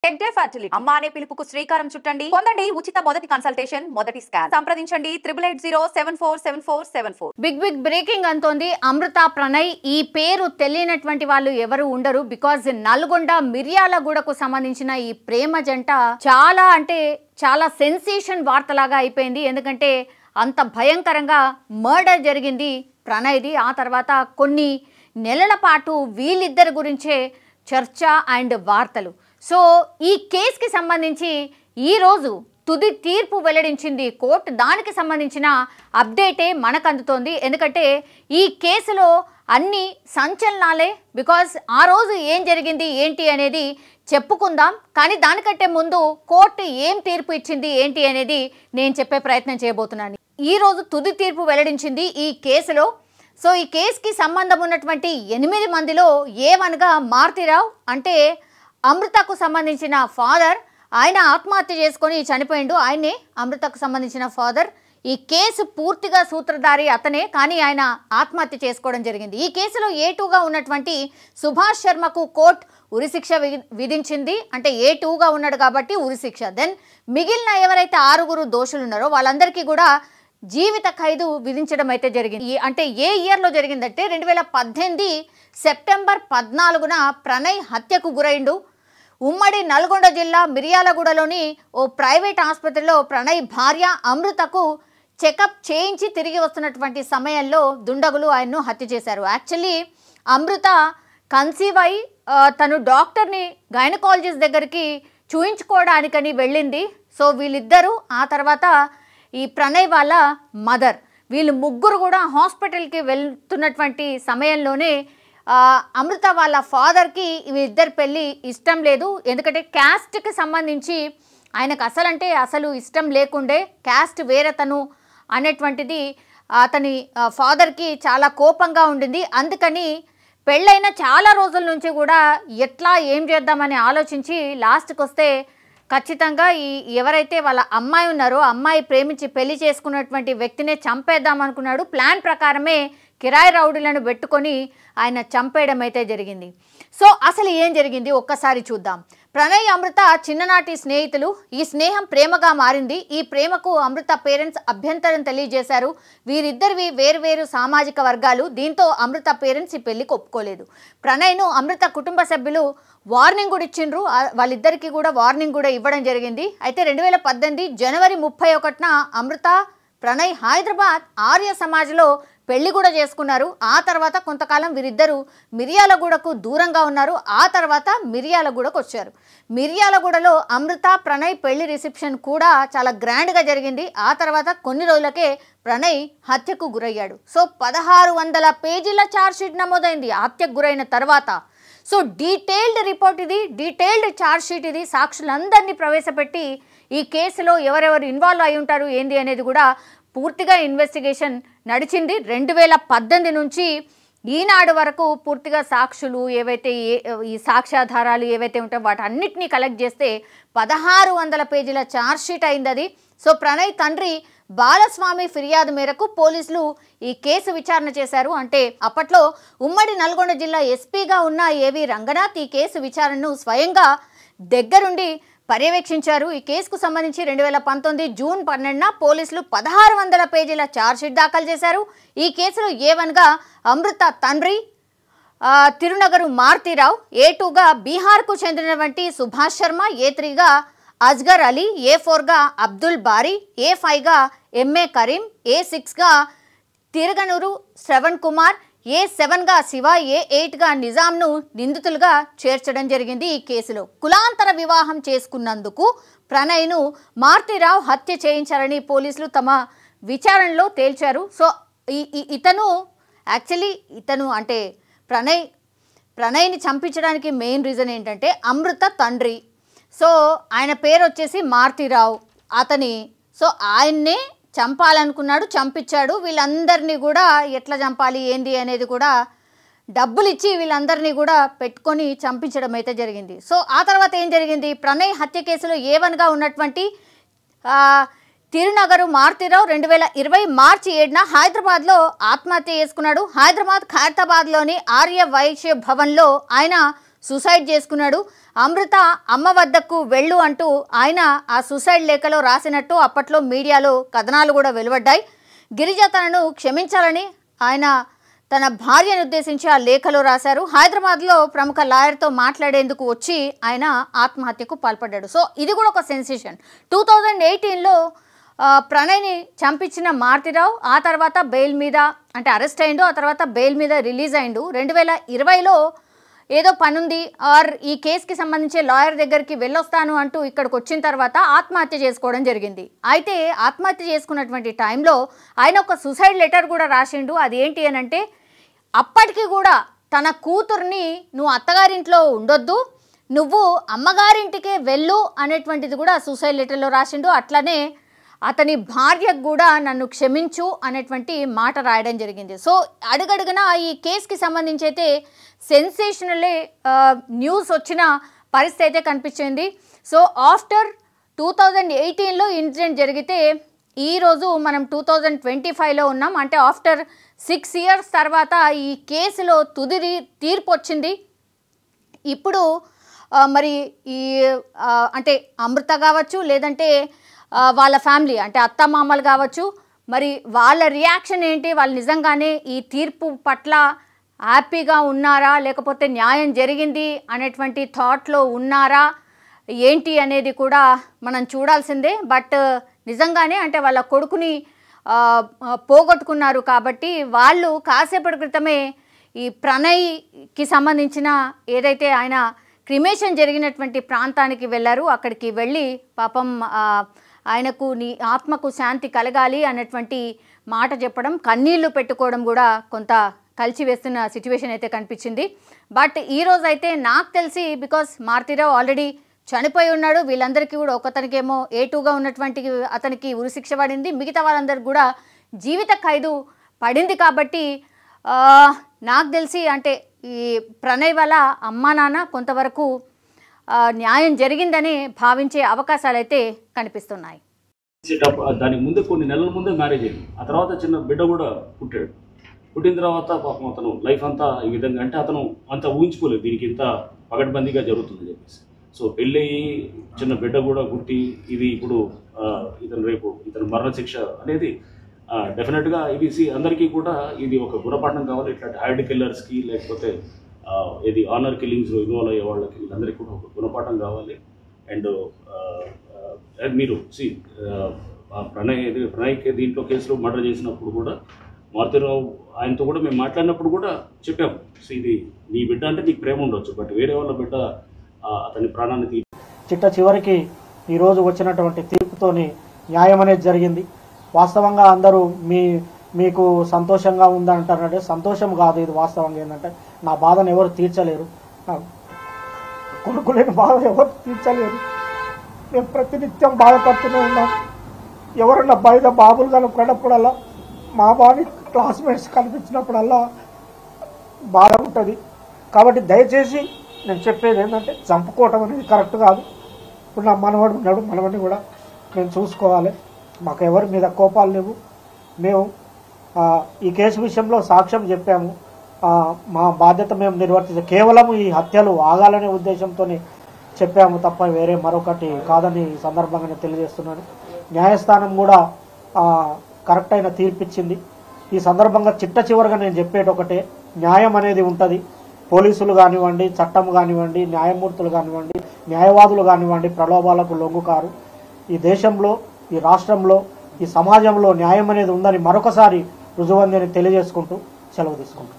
Tech day fertility అమ్మ అనే పిలుపుకు శ్రీకారం చుట్టండి. పొందండి ఉచిత మొదటి కన్సల్టేషన్, మొదటి స్కాన్. సంప్రదించండి 8880747474. బిగ్ బ్రేకింగ్ అంతోంది. అమృత ప్రణయ్ ఈ పేరు తెలియనటువంటి వాళ్ళు ఎవరు ఉండరు. బికాజ్ నల్గొండ మిర్యాలగూడకు సంబంధించిన ఈ ప్రేమ జంట చాలా సెన్సేషన్ వార్తలాగా అయిపోయింది. ఎందుకంటే అంత భయంకరంగా మర్డర్ జరిగింది ప్రణయ్ది. ఆ తర్వాత కొన్ని నెలల పాటు వీళ్ళిద్దరి గురించే చర్చ అండ్ వార్తలు. సో ఈ కేసుకి సంబంధించి ఈరోజు తుది తీర్పు వెల్లడించింది కోర్టు. దానికి సంబంధించిన అప్డేటే మనకు అందుతోంది. ఎందుకంటే ఈ కేసులో అన్ని సంచలనాలే. బికాజ్ ఆ రోజు ఏం జరిగింది ఏంటి అనేది చెప్పుకుందాం. కానీ దానికంటే ముందు కోర్టు ఏం తీర్పు ఇచ్చింది ఏంటి అనేది నేను చెప్పే ప్రయత్నం చేయబోతున్నాను. ఈరోజు తుది తీర్పు వెల్లడించింది ఈ కేసులో. సో ఈ కేసుకి సంబంధం ఉన్నటువంటి 8 మందిలో ఏవనగా మారుతిరావు అంటే అమృతకు సంబంధించిన ఫాదర్, ఆయన ఆత్మహత్య చేసుకొని చనిపోయిండు. ఆయనే అమృతకు సంబంధించిన ఫాదర్. ఈ కేసు పూర్తిగా సూత్రధారి అతనే, కానీ ఆయన ఆత్మహత్య చేసుకోవడం జరిగింది. ఈ కేసులో A2గా ఉన్నటువంటి సుభాష్ శర్మకు కోర్టు ఉరిశిక్ష విధించింది. అంటే A2గా ఉన్నాడు కాబట్టి ఉరిశిక్ష. దెన్ మిగిలిన ఎవరైతే 6 దోషులు ఉన్నారో వాళ్ళందరికీ కూడా జీవిత ఖైదు విధించడం అయితే జరిగింది. అంటే ఏ ఇయర్లో జరిగిందంటే 2018 సెప్టెంబర్ 14న ప్రణయ్ హత్యకు గురైండు. ఉమ్మడి నల్గొండ జిల్లా మిర్యాలగూడలోని ఓ ప్రైవేట్ ఆసుపత్రిలో ప్రణయ్ భార్య అమృతకు చెకప్ చేయించి తిరిగి వస్తున్నటువంటి సమయంలో దుండగులు ఆయన్ను హత్య చేశారు. యాక్చువల్లీ అమృత కన్సీవ్ అయి తను డాక్టర్ని గైనకాలజిస్ట్ దగ్గరికి చూయించుకోవడానికని వెళ్ళింది. సో వీళ్ళిద్దరూ ఆ తర్వాత ఈ ప్రణయ్ వాళ్ళ మదర్ వీళ్ళు ముగ్గురు కూడా హాస్పిటల్కి వెళ్తున్నటువంటి సమయంలోనే అమృత వాళ్ళ ఫాదర్కి వీళ్ళిద్దరి పెళ్ళి ఇష్టం లేదు. ఎందుకంటే క్యాస్ట్కి సంబంధించి ఆయనకు అసలు ఇష్టం లేకుండే, క్యాస్ట్ వేరేతను అనేటువంటిది అతని ఫాదర్కి చాలా కోపంగా ఉండింది. అందుకని పెళ్ళైన చాలా రోజుల నుంచి కూడా ఎట్లా ఏం చేద్దామని ఆలోచించి లాస్ట్కి వస్తే ఖచ్చితంగా ఎవరైతే వాళ్ళ అమ్మాయి ఉన్నారో అమ్మాయి ప్రేమించి పెళ్లి చేసుకున్నటువంటి వ్యక్తినే చంపేద్దాం అనుకున్నాడు. ప్లాన్ ప్రకారమే కిరాయి రౌడీలను పెట్టుకొని ఆయన చంపేయడం అయితే జరిగింది. సో అసలు ఏం జరిగింది ఒక్కసారి చూద్దాం. ప్రణయ్ అమృత చిన్ననాటి స్నేహితులు. ఈ స్నేహం ప్రేమగా మారింది. ఈ ప్రేమకు అమృత పేరెంట్స్ అభ్యంతరం తెలియజేశారు. వీరిద్దరివి వేరువేరు సామాజిక వర్గాలు. దీంతో అమృత పేరెంట్స్ ఈ పెళ్లికి ఒప్పుకోలేదు. ప్రణయ్ను అమృత కుటుంబ సభ్యులు వార్నింగ్ కూడా ఇచ్చిండ్రు. వాళ్ళిద్దరికీ కూడా వార్నింగ్ కూడా ఇవ్వడం జరిగింది. అయితే 2018 జనవరి 31న అమృత ప్రణయ్ హైదరాబాద్ ఆర్య సమాజ్లో పెళ్లి కూడా చేసుకున్నారు. ఆ తర్వాత కొంతకాలం వీరిద్దరూ మిర్యాలగూడకు దూరంగా ఉన్నారు. ఆ తర్వాత మిర్యాలగూడకు వచ్చారు. మిర్యాలగూడలో అమృత ప్రణయ్ పెళ్లి రిసెప్షన్ కూడా చాలా గ్రాండ్గా జరిగింది. ఆ తర్వాత కొన్ని రోజులకే ప్రణయ్ హత్యకు గురయ్యాడు. సో 1600 పేజీల ఛార్జ్షీట్ నమోదైంది హత్యకు గురైన తర్వాత. సో డీటెయిల్డ్ రిపోర్ట్ ఇది, డీటెయిల్డ్ ఛార్జ్షీట్ ఇది. సాక్షులందరినీ ప్రవేశపెట్టి ఈ కేసులో ఎవరెవరు ఇన్వాల్వ్ అయి ఉంటారు ఏంది అనేది కూడా పూర్తిగా ఇన్వెస్టిగేషన్ నడిచింది. 2018 నుంచి ఈనాడు వరకు పూర్తిగా సాక్షులు ఏవైతే ఈ సాక్ష్యాధారాలు ఏవైతే ఉంటాయో వాటన్నిటినీ కలెక్ట్ చేస్తే 1600 పేజీల ఛార్జ్షీట్ అయింది అది. సో ప్రణయ్ తండ్రి బాలస్వామి ఫిర్యాదు మేరకు పోలీసులు ఈ కేసు విచారణ చేశారు. అంటే అప్పట్లో ఉమ్మడి నల్గొండ జిల్లా ఎస్పీగా ఉన్న ఏవి రంగనాథ్ ఈ కేసు విచారణను స్వయంగా దగ్గరుండి పర్యవేక్షించారు. ఈ కేసుకు సంబంధించి 2019 జూన్ 12న పోలీసులు 1600 పేజీల ఛార్జ్షీట్ దాఖలు చేశారు. ఈ కేసులో A1గా అమృత తండ్రి తిరునగరు మారుతిరావు, A2గా బీహార్కు చెందినటువంటి సుభాష్ శర్మ, A3గా అస్గర్ అలీ, A4గా అబ్దుల్ బారీ, A5గా MA కరీం, A6గా తిరగనూరు శ్రవణ్ కుమార్, A7గా శివ, A8గా నిజాంను నిందితులుగా చేర్చడం జరిగింది. ఈ కేసులో కులాంతర వివాహం చేసుకున్నందుకు ప్రణయ్ను మారుతిరావు హత్య చేయించారని పోలీసులు తమ విచారణలో తేల్చారు. సో ఇతను అంటే ప్రణయ్ని చంపించడానికి మెయిన్ రీజన్ ఏంటంటే అమృత తండ్రి. సో ఆయన పేరు వచ్చేసి మారుతిరావు. సో ఆయన్నే చంపాలనుకున్నాడు, చంపించాడు. వీళ్ళందరినీ కూడా ఎట్లా చంపాలి ఏంది అనేది కూడా డబ్బులు ఇచ్చి వీళ్ళందరినీ కూడా పెట్టుకొని చంపించడం అయితే జరిగింది. సో ఆ తర్వాత ఏం జరిగింది, ప్రణయ్ హత్య కేసులో A1గా ఉన్నటువంటి తిరునగరు మారుతిరావు 2020 మార్చి 7న హైదరాబాద్లో ఆత్మహత్య చేసుకున్నాడు. హైదరాబాద్ ఖైరతాబాద్లోని ఆర్య వైశ్య భవన్లో ఆయన సూసైడ్ చేసుకున్నాడు. అమృత అమ్మ వద్దకు వెళ్ళు అంటూ ఆయన ఆ సూసైడ్ లేఖలో రాసినట్టు అప్పట్లో మీడియాలో కథనాలు కూడా వెలువడ్డాయి. గిరిజ తనను క్షమించాలని ఆయన తన భార్యను ఉద్దేశించి ఆ లేఖలో రాశారు. హైదరాబాద్లో ప్రముఖ లాయర్తో మాట్లాడేందుకు వచ్చి ఆయన ఆత్మహత్యకు పాల్పడ్డాడు. సో ఇది కూడా ఒక సెన్సేషన్. 2018లో ప్రణయ్ని చంపించిన మారుతిరావు ఆ తర్వాత బెయిల్ మీద అంటే అరెస్ట్ అయిండు, ఆ తర్వాత బెయిల్ మీద రిలీజ్ అయిండు. 2020లో ఏదో పనుంది ఆర్ ఈ కేసుకి సంబంధించి లాయర్ దగ్గరికి వెళ్ళొస్తాను అంటూ ఇక్కడికి వచ్చిన తర్వాత ఆత్మహత్య చేసుకోవడం జరిగింది. అయితే ఆత్మహత్య చేసుకున్నటువంటి టైంలో ఆయన ఒక సూసైడ్ లెటర్ కూడా రాసిండు. అది ఏంటి అని అంటే అప్పటికి కూడా తన కూతుర్ని నువ్వు అత్తగారింట్లో ఉండొద్దు, నువ్వు అమ్మగారింటికే వెళ్ళు అనేటువంటిది కూడా సూసైడ్ లెటర్లో రాసిండు. అట్లనే అతని భార్యకు కూడా నన్ను క్షమించు అనేటువంటి మాట రాయడం జరిగింది. సో అడుగడుగునా ఈ కేసుకి సంబంధించి అయితే సెన్సేషనలే న్యూస్ వచ్చిన పరిస్థితి అయితే కనిపించింది. సో ఆఫ్టర్ 2018లో ఇన్సిడెంట్ జరిగితే ఈరోజు మనం 2025లో ఉన్నాం. అంటే ఆఫ్టర్ 6 years తర్వాత ఈ కేసులో తుది తీర్పు వచ్చింది. ఇప్పుడు మరి ఈ అంటే అమృత కావచ్చు, లేదంటే వాళ్ళ ఫ్యామిలీ అంటే అత్తమామలు కావచ్చు, మరి వాళ్ళ రియాక్షన్ ఏంటి, వాళ్ళు నిజంగానే ఈ తీర్పు పట్ల హ్యాపీగా ఉన్నారా, లేకపోతే న్యాయం జరిగింది అనేటువంటి థాట్లో ఉన్నారా ఏంటి అనేది కూడా మనం చూడాల్సిందే. బట్ నిజంగానే అంటే వాళ్ళ కొడుకుని పోగొట్టుకున్నారు కాబట్టి వాళ్ళు కాసేపటి క్రితమే ఈ ప్రణయ్కి సంబంధించిన ఏదైతే ఆయన క్రిమేషన్ జరిగినటువంటి ప్రాంతానికి వెళ్ళారు. అక్కడికి వెళ్ళి పాపం ఆయనకు నీ ఆత్మకు శాంతి కలగాలి అన్నటువంటి మాట చెప్పడం, కన్నీళ్లు పెట్టుకోవడం కూడా కొంత కలిసివేస్తున్న సిచ్యువేషన్ అయితే కనిపించింది. బట్ ఈరోజు అయితే నాకు తెలిసి బికాస్ మారుతిరావు ఆల్రెడీ చనిపోయి ఉన్నాడు, వీళ్ళందరికీ కూడా ఒకతనికేమో A2గా ఉన్నటువంటి అతనికి ఉరిశిక్ష పడింది, మిగతా వాళ్ళందరికీ కూడా జీవిత ఖైదు పడింది. కాబట్టి నాకు తెలిసి అంటే ఈ ప్రణయ్ వాళ్ళ అమ్మా నాన్న కొంతవరకు న్యాయం జరిగిందని భావించే అవకాశాలు అయితే కనిపిస్తున్నాయి. దానికి ముందే కొన్ని నెలల ముందే మ్యారేజ్ అయింది. ఆ తర్వాత చిన్న బిడ్డ కూడా పుట్టాడు. పుట్టిన తర్వాత పాపం అతను లైఫ్ అంతా ఈ విధంగా అంటే అతను అంత ఊహించుకోలేదు దీనికి ఇంత పగడ్బందీగా జరుగుతుందని చెప్పేసి. సో పెళ్ళయి చిన్న బిడ్డ కూడా పుట్టి ఇది ఇప్పుడు ఇతను మరణశిక్ష అనేది డెఫినెట్గా ఇది అందరికీ కూడా ఇది ఒక గుణపాఠం కావాలి. ఇట్లాంటి హైడ్ కిల్లర్స్కి లేకపోతే ఇది ఆనర్ కిల్లింగ్స్లో ఇన్వాల్వ్ అయ్యే వాళ్ళకి వీళ్ళందరికీ కూడా ఒక గుణపాఠం కావాలి. అండ్ మీరు ప్రణయ్కి దీంట్లో కేసులో మర్డర్ చేసినప్పుడు కూడా మారుతిరావు ఆయనతో కూడా మేము మాట్లాడినప్పుడు కూడా చెప్పాము, సో ఇది నీ బిడ్డ అంటే నీకు ప్రేమ ఉండొచ్చు, బట్ వేరే వాళ్ళ బిడ్డ అతని ప్రాణాన్ని చిట్ట చివరికి ఈరోజు వచ్చినటువంటి తీర్పుతోని న్యాయం అనేది జరిగింది. వాస్తవంగా అందరూ మీకు సంతోషంగా ఉందంటారంటే సంతోషం కాదు, ఇది వాస్తవంగా ఏంటంటే నా బాధను ఎవరు తీర్చలేరు, నా కొడుకు లేని బాధ ఎవరు తీర్చలేరు. మేము ప్రతినిత్యం బాధపడుతూనే ఉన్నాం. ఎవరన్నా బయట బాబులు కనుక్కున్నప్పుడల్లా మా బాని క్లాస్మేట్స్ కనిపించినప్పుడల్లా బాధ ఉంటుంది. కాబట్టి దయచేసి నేను చెప్పేది ఏంటంటే చంపుకోవటం అనేది కరెక్ట్ కాదు. ఇప్పుడు నా మనవడు ఉన్నాడు, మనవడిని కూడా మేము చూసుకోవాలి. మాకు ఎవరి మీద కోపాలు లేవు. మేము ఈ కేసు విషయంలో సాక్ష్యం చెప్పాము, మా బాధ్యత మేము నిర్వర్తించాం. కేవలం ఈ హత్యలు ఆగాలనే ఉద్దేశంతో చెప్పాము తప్ప వేరే మరొకటి కాదని ఈ సందర్భంగా నేను తెలియజేస్తున్నాను. న్యాయస్థానం కూడా కరెక్ట్ అయిన తీర్పిచ్చింది. ఈ సందర్భంగా చిట్ట చివరిగా నేను చెప్పేది ఒకటే, న్యాయం అనేది ఉంటుంది. పోలీసులు కానివ్వండి, చట్టం కానివ్వండి, న్యాయమూర్తులు కానివ్వండి, న్యాయవాదులు కానివ్వండి ప్రలోభాలకు లొంగుకారు. ఈ దేశంలో, ఈ రాష్ట్రంలో, ఈ సమాజంలో న్యాయం అనేది ఉందని మరొకసారి రుజువందని తెలియజేసుకుంటూ సెలవు తీసుకుంటాం.